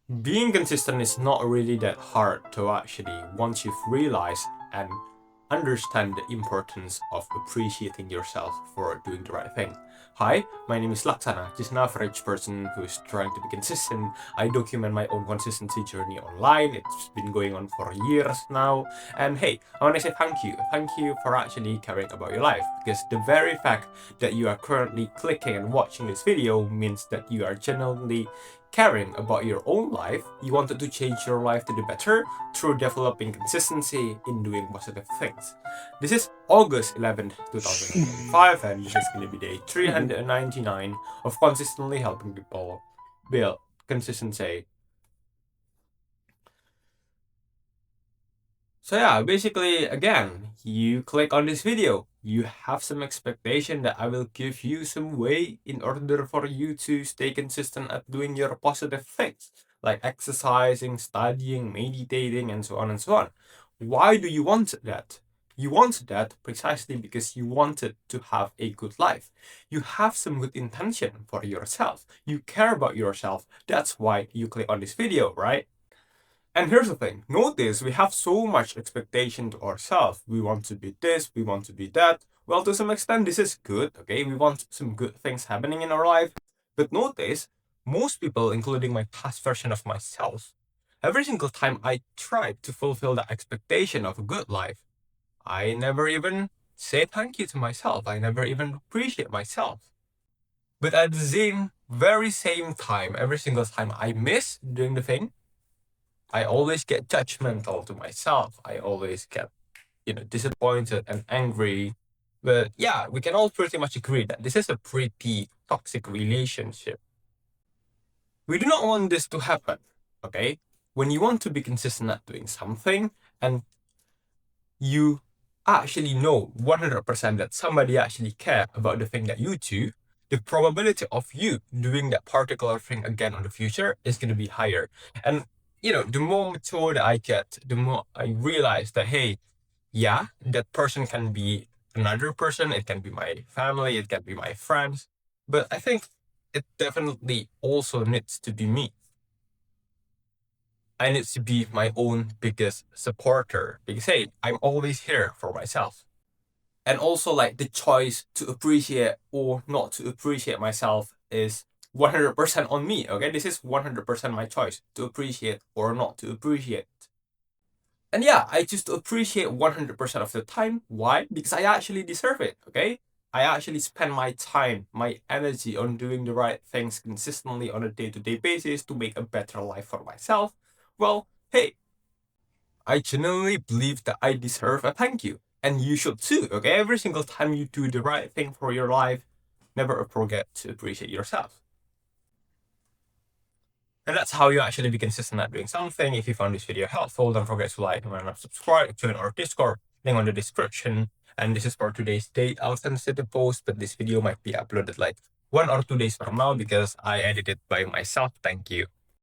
Being consistent is not really that hard to actually once you've realized and understand the importance of appreciating yourself for doing the right thing. Hi, my name is Laksana, just an average person who's trying to be consistent. I document my own consistency journey online. It's been going on for years now. And hey, I want to say thank you. Thank you for actually caring about your life, because the very fact that you are currently clicking and watching this video means that you are genuinely caring about your own life. You wanted to change your life to the better through developing consistency in doing positive things. This is August 11th, 2025, and this is going to be day 399 of consistently helping people build consistency. So yeah, basically, again, you click on this video, you have some expectation that I will give you some way in order for you to stay consistent at doing your positive things, like exercising, studying, meditating, and so on and so on. Why do you want that? You want that precisely because you wanted to have a good life. You have some good intention for yourself. You care about yourself. That's why you click on this video, right? And here's the thing, notice we have so much expectation to ourselves. We want to be this, we want to be that. Well, to some extent, this is good, okay? We want some good things happening in our life. But notice, most people, including my past version of myself, every single time I tried to fulfill the expectation of a good life, I never even say thank you to myself. I never even appreciate myself. But at the very same time, every single time I miss doing the thing, I always get judgmental to myself. I always get, disappointed and angry. But yeah, we can all pretty much agree that this is a pretty toxic relationship. We do not want this to happen, okay? When you want to be consistent at doing something and you actually know 100% that somebody actually care about the thing that you do, the probability of you doing that particular thing again in the future is going to be higher. And the more mature that I get, the more I realize that, hey, yeah, that person can be another person. It can be my family. It can be my friends. But I think it definitely also needs to be me. I need to be my own biggest supporter because, hey, I'm always here for myself. And also, like, the choice to appreciate or not to appreciate myself is 100% on me, okay? This is 100% my choice to appreciate or not to appreciate. And yeah, I choose to appreciate 100% of the time. Why? Because I actually deserve it, okay? I actually spend my time, my energy on doing the right things consistently on a day-to-day basis to make a better life for myself. Well, hey, I genuinely believe that I deserve a thank you. And you should too, okay? Every single time you do the right thing for your life, never forget to appreciate yourself. And that's how you actually be consistent at doing something. If you found this video helpful, don't forget to like, comment, and subscribe, join our Discord, link on the description. And this is for today's date. I'll send the post, but this video might be uploaded like 1 or 2 days from now because I edited by myself. Thank you.